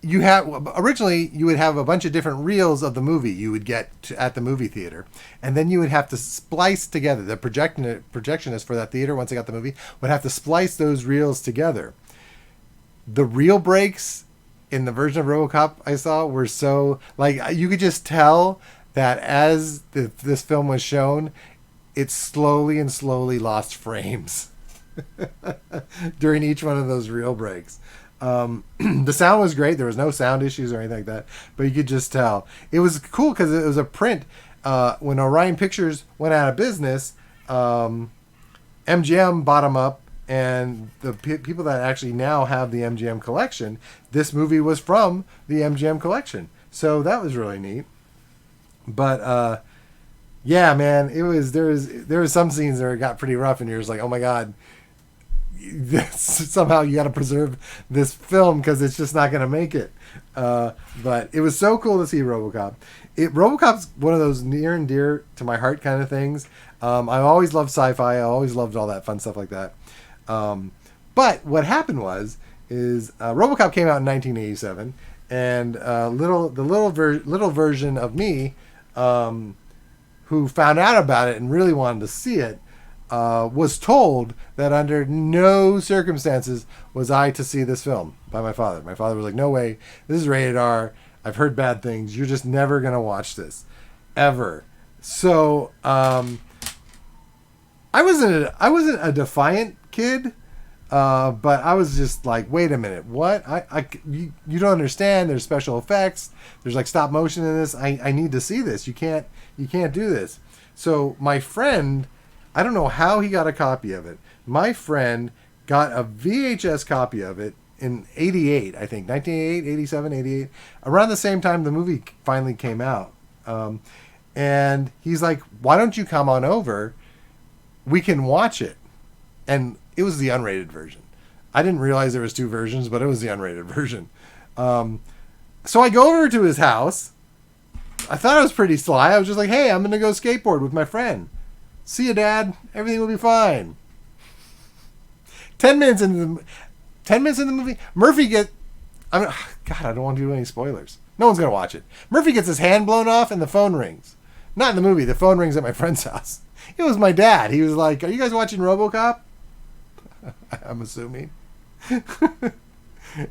You would have a bunch of different reels of the movie you would get at the movie theater, and then you would have to splice together. The projectionist for that theater, once they got the movie, would have to splice those reels together. The reel breaks in the version of RoboCop I saw were so, like, you could just tell that as this film was shown, it slowly lost frames during each one of those reel breaks. The sound was great. There was no sound issues or anything like that, but you could just tell. It was cool because it was a print. When Orion Pictures went out of business, MGM bought them up, and the people that actually now have the MGM collection, this movie was from the MGM collection. So that was really neat. But yeah, man, there was some scenes where it got pretty rough, and you're just like, oh my god. Somehow you got to preserve this film because it's just not going to make it. But it was so cool to see RoboCop. RoboCop's one of those near and dear to my heart kind of things. I always loved sci-fi. I always loved all that fun stuff like that. But what happened is RoboCop came out in 1987, and the little version of me, who found out about it and really wanted to see it, was told that under no circumstances was I to see this film by my father. My father was like, no way, this is rated R. I've heard bad things. You're just never going to watch this. Ever. So, I wasn't a defiant kid, but I was just like, wait a minute, what? You don't understand. There's special effects. There's like stop motion in this. I need to see this. You can't do this. So my friend, I don't know how he got a copy of it. My friend got a VHS copy of it in 88, I think. 1988, 87, 88. Around the same time the movie finally came out. And he's like, why don't you come on over we can watch it. And it was the unrated version. I didn't realize there was two versions, but it was the unrated version. So I go over to his house. I thought I was pretty sly. I was just like, hey, I'm going to go skateboard with my friend. See you, Dad. Everything will be fine. 10 minutes into the movie, God, I don't want to do any spoilers. No one's going to watch it. Murphy gets his hand blown off and the phone rings. Not in the movie. The phone rings at my friend's house. It was my dad. He was like, are you guys watching RoboCop? I'm assuming.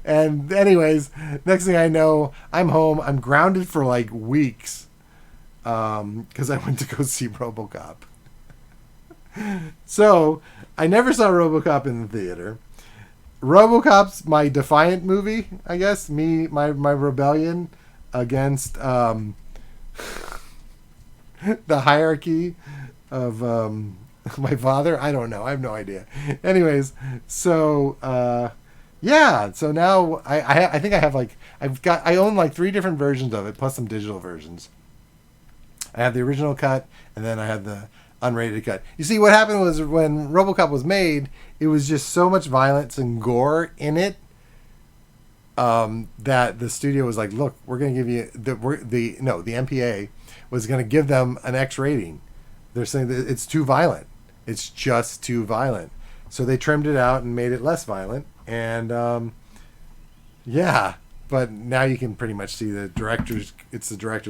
And anyways, next thing I know, I'm home. I'm grounded for like weeks because I went to go see RoboCop. So I never saw RoboCop in the theater. RoboCop's my defiant movie, I guess. My rebellion against the hierarchy of my father. I don't know. I have no idea. Anyways, so yeah. So now I think I have like I own like 3 different versions of it plus some digital versions. I have the original cut and then I have the unrated cut. You see, what happened was when RoboCop was made, it was just so much violence and gore in it that the studio was like, "Look, we're going to give you the MPA was going to give them an X rating. They're saying that it's too violent. It's just too violent." So they trimmed it out and made it less violent. And yeah, but now you can pretty much see the director's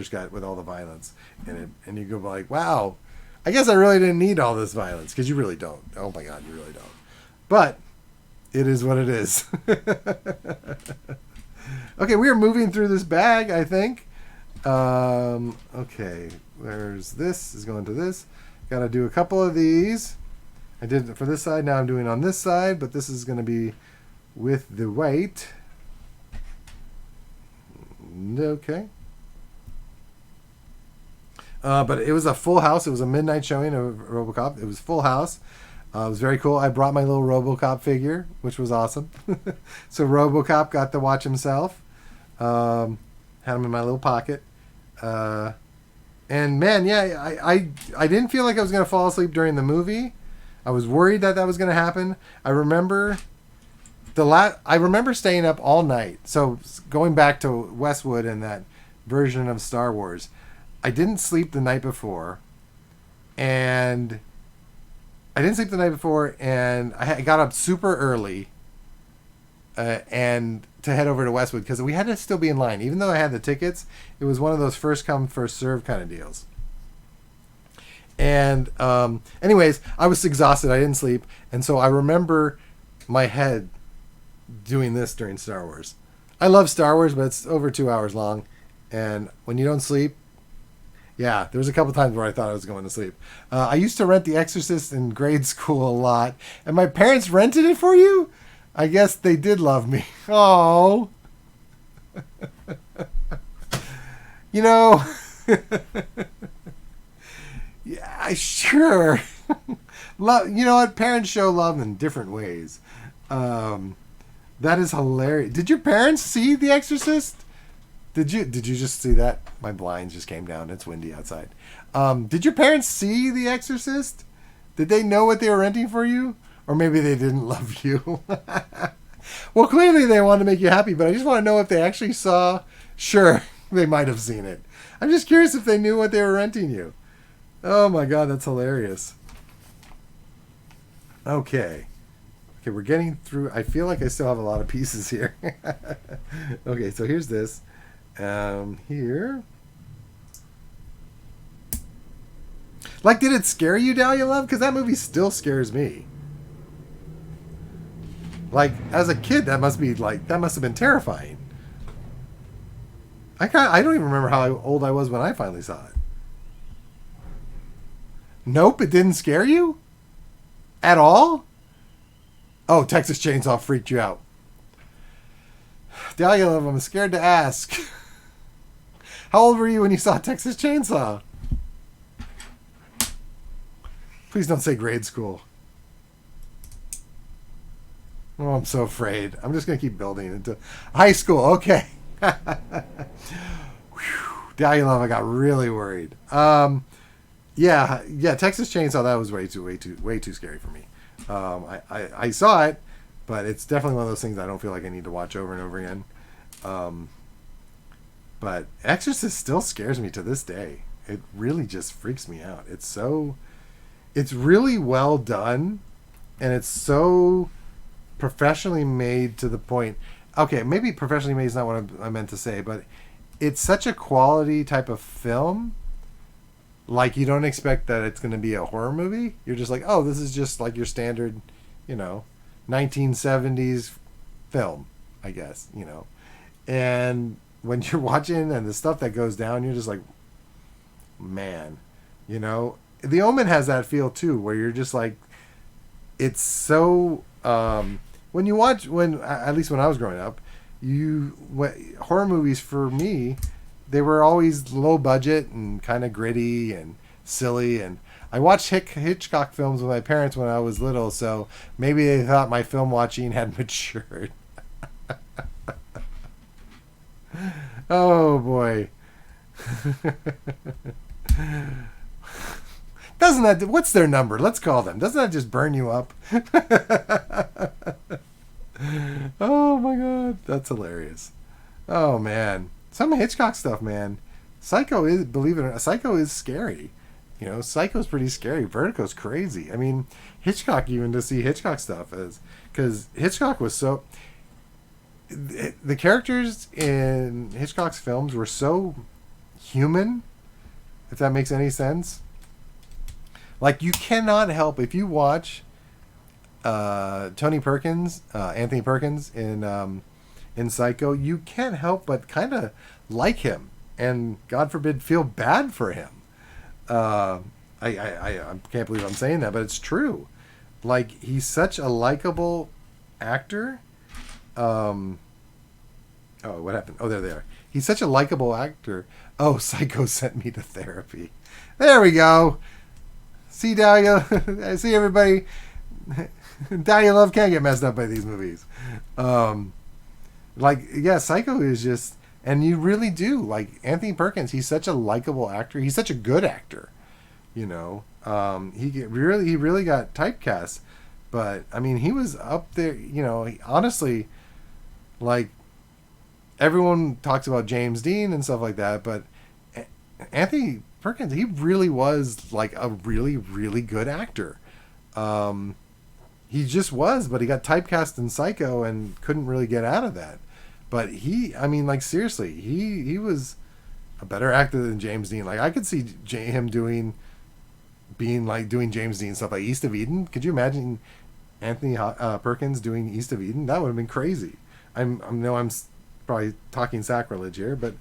cut with all the violence in it, and you go like, "Wow." I guess I really didn't need all this violence, because you really don't. Oh my God, you really don't. But it is what it is. Okay, we are moving through this bag, I think. Okay, there's this is going to this. Got to do a couple of these. I did it for this side. Now I'm doing on this side, but this is going to be with the white. Okay. But it was a full house. It was a midnight showing of RoboCop. It was full house. It was very cool. I brought my little RoboCop figure, which was awesome. So RoboCop got to watch himself. Had him in my little pocket. And man, yeah, I didn't feel like I was going to fall asleep during the movie. I was worried that was going to happen. I remember staying up all night. So going back to Westwood and that version of Star Wars, I didn't sleep the night before, and I got up super early and to head over to Westwood because we had to still be in line. Even though I had the tickets, it was one of those first come, first serve kind of deals. And anyways, I was exhausted. I didn't sleep. And so I remember my head doing this during Star Wars. I love Star Wars, but it's over 2 hours long. And when you don't sleep, yeah, there was a couple times where I thought I was going to sleep. I used to rent The Exorcist in grade school a lot. And my parents rented it for you? I guess they did love me. Oh. You know. Yeah, sure. Love. You know what? Parents show love in different ways. That is hilarious. Did your parents see The Exorcist? Did you just see that? My blinds just came down. It's windy outside. Did your parents see The Exorcist? Did they know what they were renting for you? Or maybe they didn't love you. Well, clearly they wanted to make you happy, but I just want to know if they actually saw. Sure, they might have seen it. I'm just curious if they knew what they were renting you. Oh my God, that's hilarious. Okay, we're getting through. I feel like I still have a lot of pieces here. Okay, so here's this. Here. Like, did it scare you, Dahlia Love? Because that movie still scares me. Like, as a kid, that must have been terrifying. I don't even remember how old I was when I finally saw it. Nope, it didn't scare you? At all? Oh, Texas Chainsaw freaked you out. Dahlia Love, I'm scared to ask. How old were you when you saw Texas Chainsaw? Please don't say grade school. Oh, I'm so afraid. I'm just going to keep building into high school. Okay. Dahlia Love, I got really worried. Yeah. Texas Chainsaw, that was way too scary for me. I saw it, but it's definitely one of those things I don't feel like I need to watch over and over again. Um, but Exorcist still scares me to this day. It really just freaks me out. It's really well done, and it's so professionally made to the point. Okay, maybe professionally made is not what I meant to say, but it's such a quality type of film. Like, you don't expect that it's going to be a horror movie. You're just like, oh, this is just like your standard, you know, 1970s film, I guess, you know. And when you're watching and the stuff that goes down, you're just like, man, you know. The Omen has that feel too, where you're just like, it's so when you watch, when at least when I was growing up, horror movies for me, they were always low budget and kind of gritty and silly. And I watched Hitchcock films with my parents when I was little, so maybe they thought my film watching had matured. Oh boy. Doesn't that, what's their number? Let's call them. Doesn't that just burn you up? Oh my god, that's hilarious. Oh man, some Hitchcock stuff, man. Psycho is, believe it or not, Psycho is scary. You know, Psycho's pretty scary. Vertigo's crazy. I mean, Hitchcock, even to see Hitchcock stuff is, because Hitchcock was so, the characters in Hitchcock's films were so human, if that makes any sense. Like, you cannot help, if you watch Anthony Perkins in Psycho, you can't help but kind of like him, and God forbid feel bad for him. I can't believe I'm saying that, but it's true. Like, he's such a likable actor. Oh, what happened? Oh, there they are. He's such a likable actor. Oh, Psycho sent me to therapy. There we go. See, Dahlia. I see everybody. Dahlia Love can't get messed up by these movies. Like, yeah, Psycho is just, and you really do like Anthony Perkins. He's such a likable actor. He's such a good actor. You know, he really got typecast, but I mean, he was up there. You know, honestly, like, everyone talks about James Dean and stuff like that, but Anthony Perkins, he really was like a really, really good actor. He just was, but he got typecast in Psycho and couldn't really get out of that. But I mean, like, seriously, he was a better actor than James Dean. Like, I could see him doing James Dean stuff like East of Eden. Could you imagine Anthony Perkins doing East of Eden? That would have been crazy. I know I'm probably talking sacrilege here, but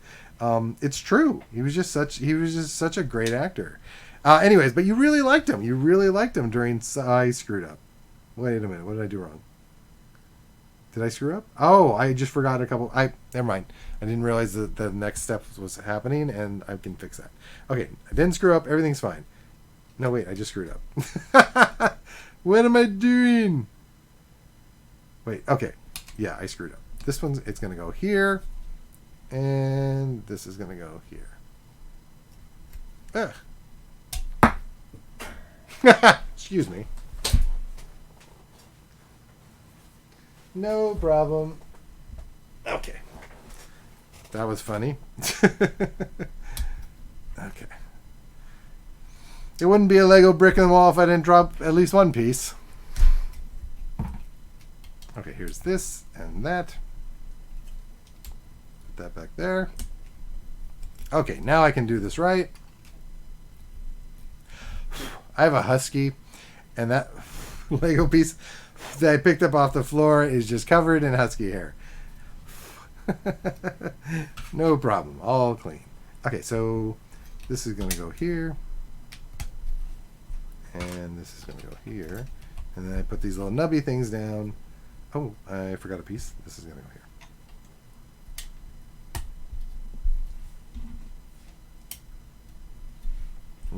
it's true. He was just such a great actor. Anyways, but you really liked him. You really liked him during I Screwed Up. Wait a minute. What did I do wrong? Did I screw up? Oh, I just forgot a couple. Never mind. I didn't realize that the next step was happening, and I can fix that. Okay, I didn't screw up. Everything's fine. No, wait. I just screwed up. What am I doing? Wait. Okay. Yeah, I screwed up. This one's, it's going to go here, and this is going to go here. Excuse me. No problem. Okay. That was funny. Okay. It wouldn't be a Lego brick in the wall if I didn't drop at least one piece. Okay, here's this and that. Put that back there. Okay, now I can do this right. I have a husky, and that Lego piece that I picked up off the floor is just covered in husky hair. No problem. All clean. Okay, so this is going to go here. And this is going to go here. And then I put these little nubby things down. Oh, I forgot a piece. This is going to go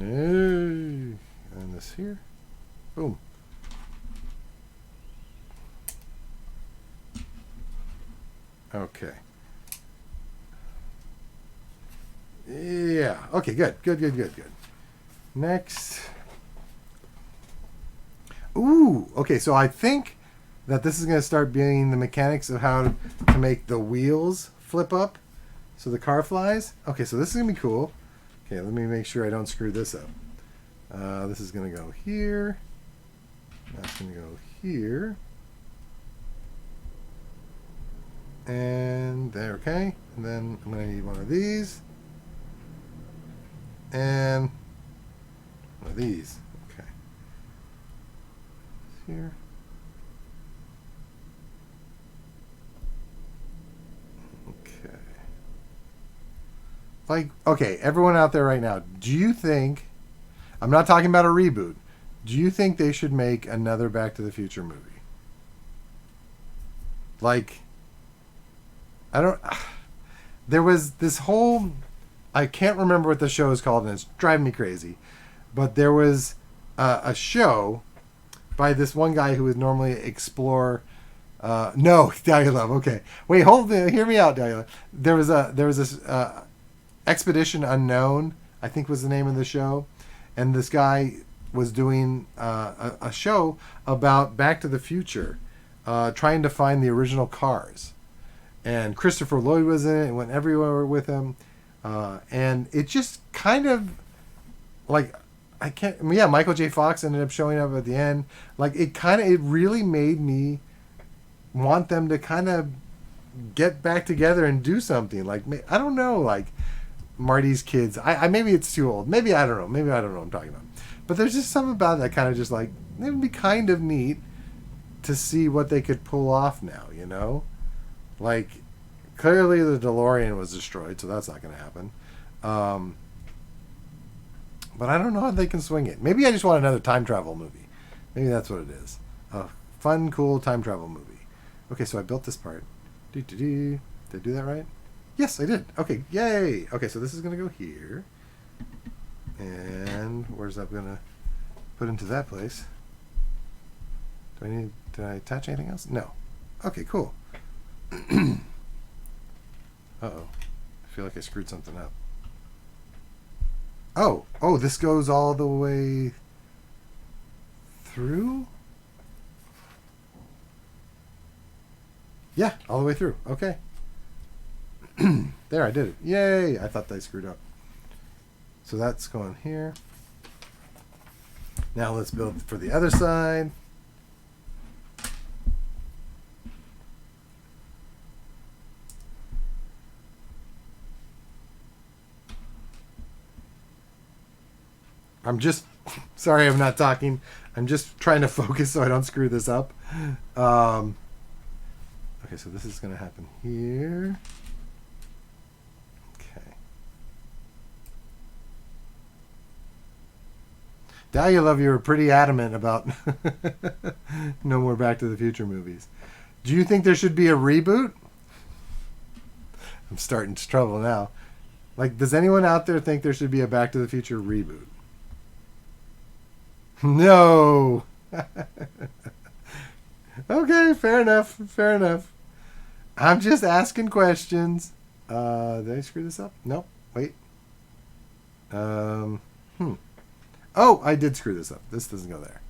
here. Yay. And this here. Boom. Okay. Yeah. Okay, good. Next. Ooh, okay, so I think that this is going to start being the mechanics of how to make the wheels flip up so the car flies. Okay, so this is going to be cool. Okay, let me make sure I don't screw this up. This is going to go here. That's going to go here. And there, okay. And then I'm going to need one of these. And one of these. Okay. Here. Okay. Like, okay, everyone out there right now, do you think, I'm not talking about a reboot, do you think they should make another Back to the Future movie? Like, I don't, there was this whole, I can't remember what the show is called and it's driving me crazy, but there was a show by this one guy who would normally explore, no, Dahlia Love, okay. Wait, hear me out, Dahlia. There was this Expedition Unknown, I think was the name of the show, and this guy was doing a show about Back to the Future, trying to find the original cars, and Christopher Lloyd was in it and went everywhere with him, and it just kind of like Michael J. Fox ended up showing up at the end. Like it really made me want them to kind of get back together and do something. Like I don't know, like Marty's kids. I maybe it's too old. Maybe I don't know. Maybe I don't know what I'm talking about. But there's just something about that kind of just like it would be kind of neat to see what they could pull off now. You know, like clearly the DeLorean was destroyed, so that's not going to happen. But I don't know how they can swing it. Maybe I just want another time travel movie. Maybe that's what it is. A fun, cool time travel movie. Okay, so I built this part. Did I do that right? Yes, I did. Okay, yay. Okay, so this is going to go here. And where's that going to put into that place? Did I attach anything else? No. Okay, cool. Uh-oh. I feel like I screwed something up. Oh, this goes all the way through? Yeah, all the way through. Okay. There, I did it. Yay! I thought I screwed up. So that's going here. Now let's build for the other side. I'm just sorry I'm not talking. I'm just trying to focus so I don't screw this up. Okay, so this is going to happen here. Okay. Dahlia Love, you were pretty adamant about no more Back to the Future movies. Do you think there should be a reboot? I'm starting to trouble now. Like, does anyone out there think there should be a Back to the Future reboot? No. Okay, fair enough. Fair enough. I'm just asking questions. Did I screw this up? Nope. Wait. Oh, I did screw this up. This doesn't go there.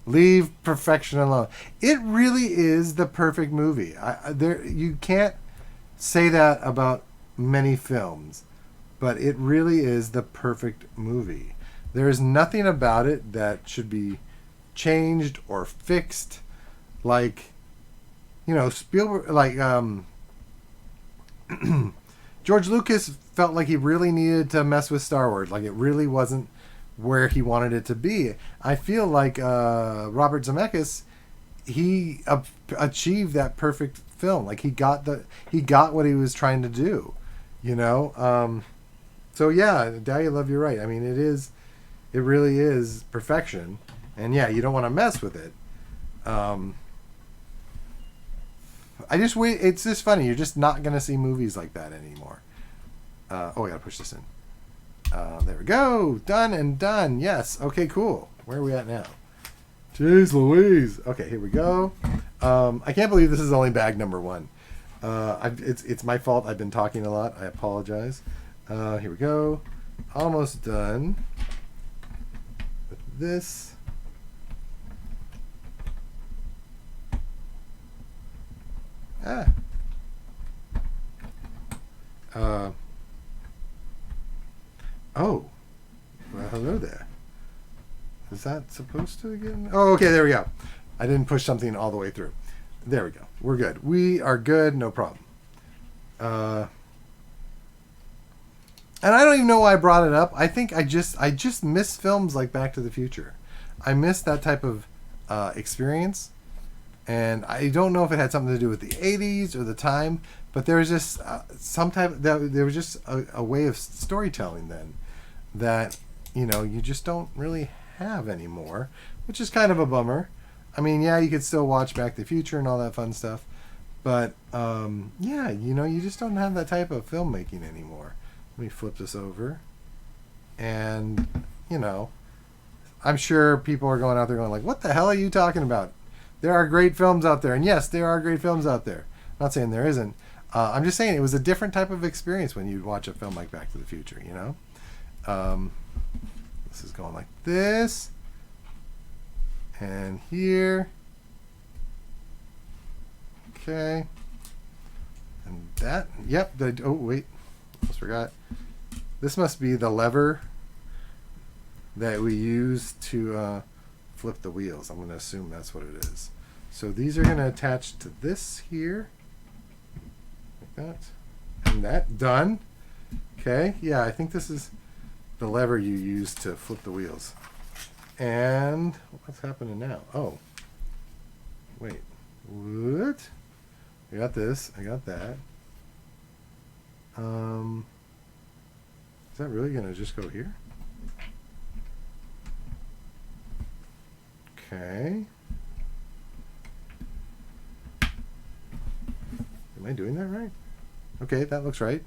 Leave perfection alone. It really is the perfect movie. You can't say that about many films, but it really is the perfect movie. There is nothing about it that should be changed or fixed. Like, you know, Spielberg, like, George Lucas felt like he really needed to mess with Star Wars. Like, it really wasn't where he wanted it to be. I feel like Robert Zemeckis, he achieved that perfect film. Like, he got what he was trying to do, you know? So, yeah, Dahlia Love, you're right. I mean, it really is perfection. And, yeah, you don't want to mess with it. It's just funny. You're just not going to see movies like that anymore. I got to push this in. There we go. Done and done. Yes. Okay, cool. Where are we at now? Jeez Louise. Okay, here we go. I can't believe this is only bag number 1. It's my fault. I've been talking a lot. I apologize. Here we go. Almost done. this. Oh, well, hello there. Is that supposed to again? Oh, okay, there we go. I didn't push something all the way through. There we go. We're good. We are good. No problem. And I don't even know why I brought it up. I think I just miss films like Back to the Future. I miss that type of experience. And I don't know if it had something to do with the 80s or the time, but there was just there was just a way of storytelling then that, you know, you just don't really have anymore, which is kind of a bummer. I mean, yeah, you could still watch Back to the Future and all that fun stuff, but yeah, you know, you just don't have that type of filmmaking anymore. Let me flip this over, and, you know, I'm sure people are going out there going like, what the hell are you talking about? There are great films out there. And yes, there are great films out there. I'm not saying there isn't. I'm just saying it was a different type of experience when you'd watch a film like Back to the Future, you know? This is going like this. And here. Okay. And that. Yep. Oh, wait. Almost forgot. This must be the lever that we use to flip the wheels. I'm going to assume that's what it is. So these are going to attach to this here. Like that. And that. Done. Okay. Yeah, I think this is the lever you use to flip the wheels. And what's happening now? Oh. Wait. What? I got this. I got that. Is that really going to just go here? Okay. Am I doing that right? Okay, that looks right.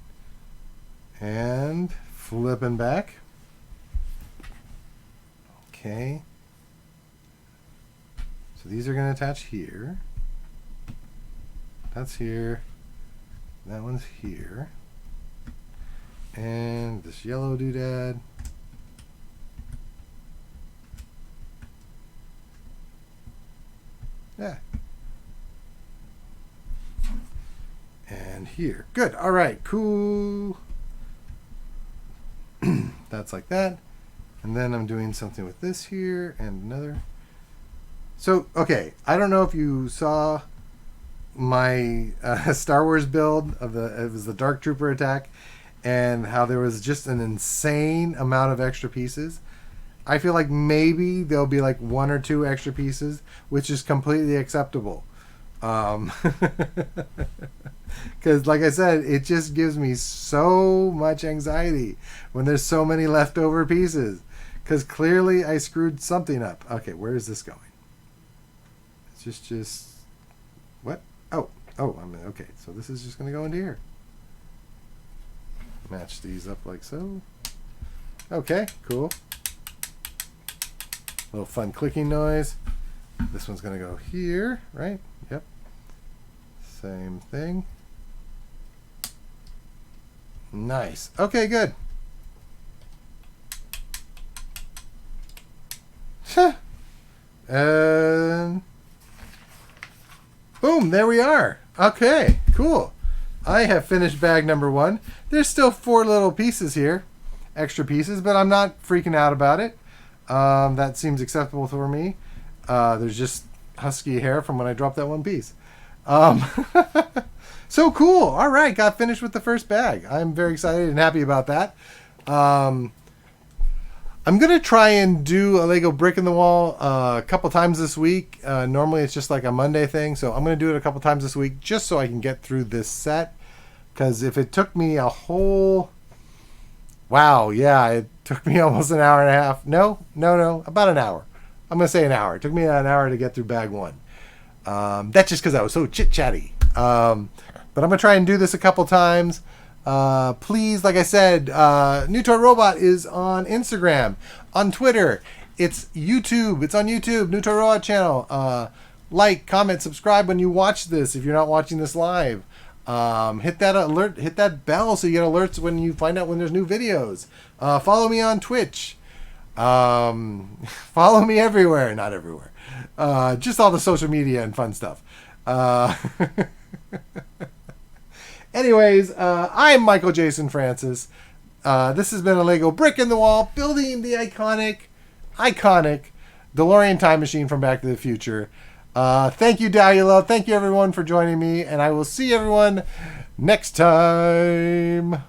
And flipping back. Okay. So these are going to attach here. That's here. That one's here. And this yellow doodad. Yeah. And here. Good. All right. Cool. That's like that. And then I'm doing something with this here and another. So, okay. I don't know if you saw my Star Wars build of it was the Dark Trooper attack, and how there was just an insane amount of extra pieces. I feel like maybe there'll be like 1 or 2 extra pieces, which is completely acceptable. Because like I said, it just gives me so much anxiety when there's so many leftover pieces. Because clearly I screwed something up. Okay, where is this going? It's just... What? Oh, okay. So this is just going to go into here. Match these up like so. Okay, cool. Little fun clicking noise. This one's going to go here, right? Yep. Same thing. Nice. Okay, good. And boom, there we are. Okay, cool. I have finished bag number 1. There's still 4 little pieces here, extra pieces, but I'm not freaking out about it. That seems acceptable for me. There's just husky hair from when I dropped that 1 piece. So cool. All right, got finished with the first bag. I'm very excited and happy about that. I'm going to try and do a Lego brick in the wall a couple times this week. Normally it's just like a Monday thing, so I'm going to do it a couple times this week just so I can get through this set. Because if it took me a whole... Wow, yeah, it took me almost an hour and a half. No, about an hour. I'm going to say an hour. It took me an hour to get through bag 1. That's just because I was so chit-chatty. But I'm going to try and do this a couple times. Please, like I said, New Toy Robot is on Instagram, on Twitter. It's YouTube. It's on YouTube, New Toy Robot channel. Like, comment, subscribe when you watch this if you're not watching this live. Hit that alert, hit that bell so you get alerts when you find out when there's new videos. Follow me on Twitch. Follow me everywhere. Not everywhere. Just all the social media and fun stuff. Anyways, I'm Michael Jason Francis. This has been a Lego Brick in the Wall, building the iconic DeLorean time machine from Back to the Future. Thank you, Dalula. Thank you, everyone, for joining me, and I will see everyone next time.